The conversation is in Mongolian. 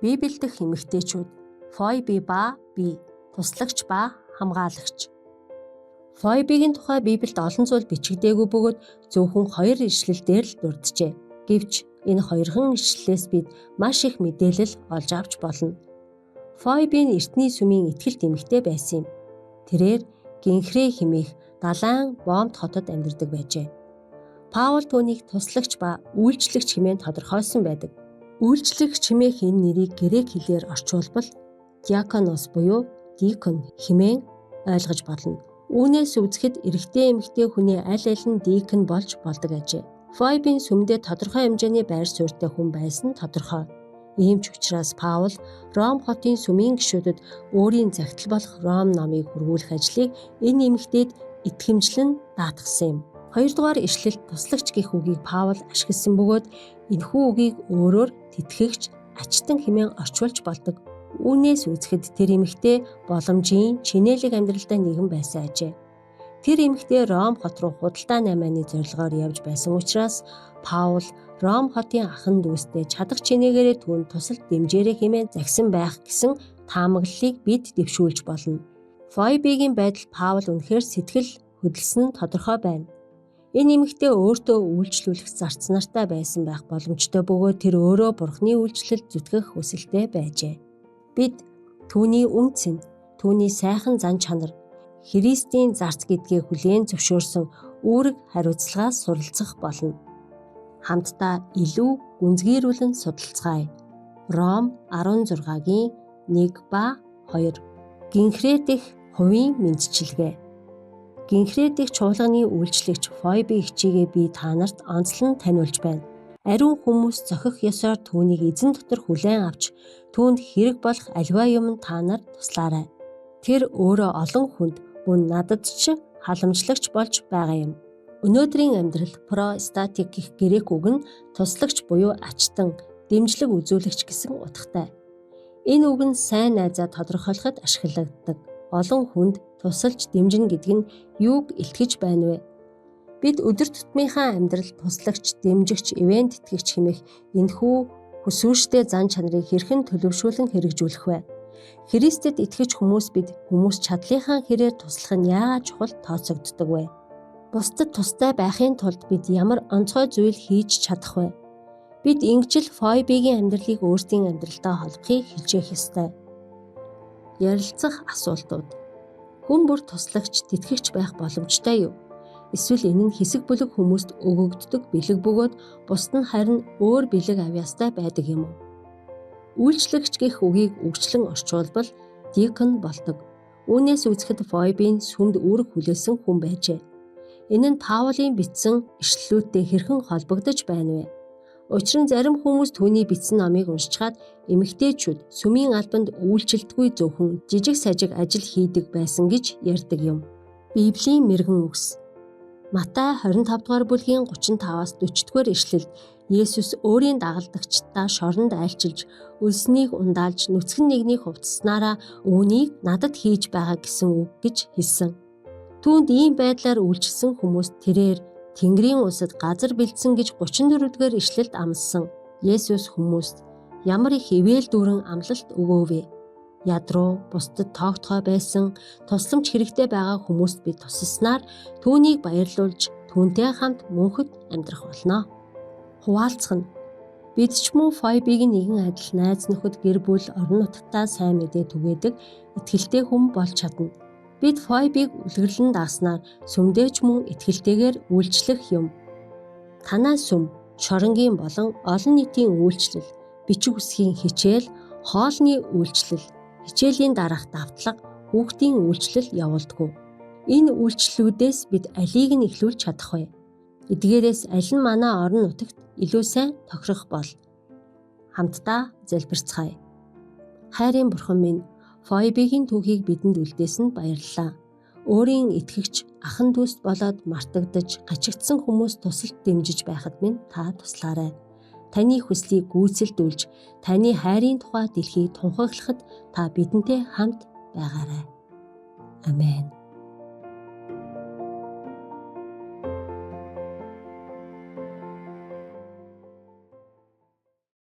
Библи дэх эмэгтэйчүүд Фойби ба Би туслагч ба хамгаалагч. Фойбигийн тухай Библиэд олон зүйл бичигдээгүй бөгөөд зөвхөн 2 ишлэлээр л дурджээ. Гэвч энэ 2хан ишлэлээс бид маш их мэдээлэл олж авч болно. Фойби нь эртний сүмийн итгэлт эмэгтэй байсан юм. Тэрээр Гинхрэ хэмээх далайн Бомт хотод амьдардаг байжээ. Паул түүнийг туслагч ба үйлчлэгч хэмээн тодорхойлсон байдаг. Үйлчлэгч хэмээх энэ нэрийг грек хэлээр орчуулбал диаконос буюу дикон хэмээн ойлгож болно. Үүнээс үзэхэд эрэгтэй эмэгтэй хүний аль аль нь дикон болж болдог ажээ. Фойбийн сүмдээ тодорхой хэмжээний байр суурьтай хүн байсан нь тодорхой. Ийм ч учраас Паул Ром хотын сүмийн гишүүдэд өөрийн захидал болох Ром номыг хургуулах ажлыг энэ эмэгтэйд итгэмжлэн даатгсан юм. 2 дугаар ишлэлд туслагч гэх үгийг Паул ашигласан бөгөөд энэхүү үгийг өөрөөр тэтгэгч, ачтан хэмээн орчуулж болдог. Үүнээс үзэхэд тэр эмэгтэй боломжийн чинээлэг амьдралтай нэгэн байсан ажээ. Тэр эмэгтэй Ром хот руу худалдаа наймааны зорилгоор явж байсан учраас Паул Ром хотын ахан дүүстэй чадах чинээгээрээ түүнд тусалд дэмжээрэй хэмээн загсан байх гэсэн таамаглалыг бид дэвшүүлж болно. Фойбигийн байдал Паул үнэхээр сэтгэл хөдлсөн нь тодорхой байна. Энэ эмэгтэй өөртөө үйлчлүүлэх зарц нартай байсан байх боломжтой бөгөөд тэр өөрөө Бурхны үйлчлэлд зүтгэх хүсэлтэй байжээ. Бид түүний үнцэн, түүний сайхан зан чанар, Христийн зарц гэдгийг хүлээн зөвшөөрсөн үүрэг хариуцлагаас суралцах болно. Хамтдаа илүү гүнзгийрүүлэн судалцгаая. Ром 16-гийн 1 ба 2. Гинхрэ дэх хувийн мэндчилгээ. Гинхрэ дэх чуулганы үйлчлэгч Фойби хичээгээ би та нарт онцлон таниулж байна. Ариун хүмүүс зохих ёсоор түүнийг эзэн дотор хүлээн авч түүнд хэрэг болох аливаа юмд та нар туслаарай. Тэр өөрөө олон хүнд мөн надад ч халамжлагч болж байгаа юм. Өнөөдрийн амьдрал простатик гэх грек үг нь туслагч буюу ачтан, дэмжлэг үзүүлэгч гэсэн утгатай. Энэ үг нь сайн найзаа тодорхойлоход ашиглагддаг. Олон хүнд тусалж дэмжинэ гэдэг нь юуг илтгэж байна вэ? Бид өдөр тутмынхаа амьдрал туслагч, дэмжигч, ивент тэтгэгч хэмээх энэхүү хүсвэртэй зан чанарыг хэрхэн төлөвшүүлэн хэрэгжүүлэх вэ? Христэд итгэж бид хүмүүс чадлынхаа хэрээр туслах нь яагаад чухал тооцогддог вэ? Бусдад тустай байхын тулд бид ямар онцгой зүйл хийж чадах вэ? Бид ингэж л Фойбигийн амьдралыг өөрсдийн амьдралтай холбохыг хилжээх ёстой. Ярилцах асуултууд. Хүн бүр туслагч, тэтгэгч байх боломжтой юу? Эсвэл энэ нь хэсэг бүлэг хүмүүст өгөгддөг бэлэг бөгөөд бусд нь харин өөр бэлэг авьяастай байдаг юм уу? Үйлчлэгч гэх үгийг үгчлэн орчуулбал дикон болдог. Үүнээс үзэхэд Фойбийн сүмд үүрэг хүлээсэн хүн байжээ. Энэ нь Паулийн бичсэн ишлэлүүдтэй хэрхэн холбогдож байна вэ? Учир нь зарим хүмүүс түүний бичсэн номыг уншчихад эмэгтэйчүүд сүмийн албанд үйлчлэлтгүй зөвхөн жижиг сажиг ажил хийдэг байсан гэж ярьдаг юм. Библийн мэргэн үгс. Матай 25 дугаар бүлгийн 35-аас 40 дугаар ишлэлд Есүс өөрийн дагалдагчдаа шоронд айлчилж, үлснийг ундаалж, нүцгэн нэгнийг хувцаснараа үүнийг надад хийж байгаа гэсэн үг гэж хэлсэн. Түүнд ийм байдлаар үйлчилсэн хүмүүс тэрээр Тэнгэрийн улсад газар бэлдсэн гэж 34-р ишлэлд амласан. Есүс хүмүүст ямар их ивэл дүүрэн амлалт өгөөвэ. Ядруу бусдад тоогтгой байсан тусламж хэрэгтэй байгаа хүмүүст бид тусалснаар түүнийг баярлуулж түүнтэй хамт мөнхөд амьдрах болно. Хуваалцах нь бид ч мөн Фойбигийн нэгэн адил найз нөхөд гэр бүл орон нутгатаа сайн мэдээ түгээдэг итгэлтэй хүн болж чадна. Бид Фойбиг үлгэрлэн дааснаар сүмдээ ч мөн итгэлтэйгээр үйлчлэх юм. Танай сүм, шоронгийн болон олон нийтийн үйлчлэл, бичиг үсгийн хичээл, хоолны үйлчлэл, хичээлийн дараах давтлага, хүүхдийн үйлчлэл явуулдаг. Энэ үйлчлэлүүдээс бид алийг нь эхлүүлж чадах вэ? Эдгээрээс аль нь манай орон нутагт илүү сайн тохирох бол? Хамтдаа залбирцгаая. Хайрын Бурхан минь, Фойбигийн түүхийг бидэнд үлдээсэнд баярлалаа. Өөрийн итгэгч, ахан дүүст болоод мартагдаж, гачигдсан хүмүүс тусалд дэмжиж байхад минь та туслаарай. Таны хүслийг гүйцэлдүүлж, таны хайрын тухай дэлхийг тунхаглахад та бидэнтэй хамт байгаарай. Амен.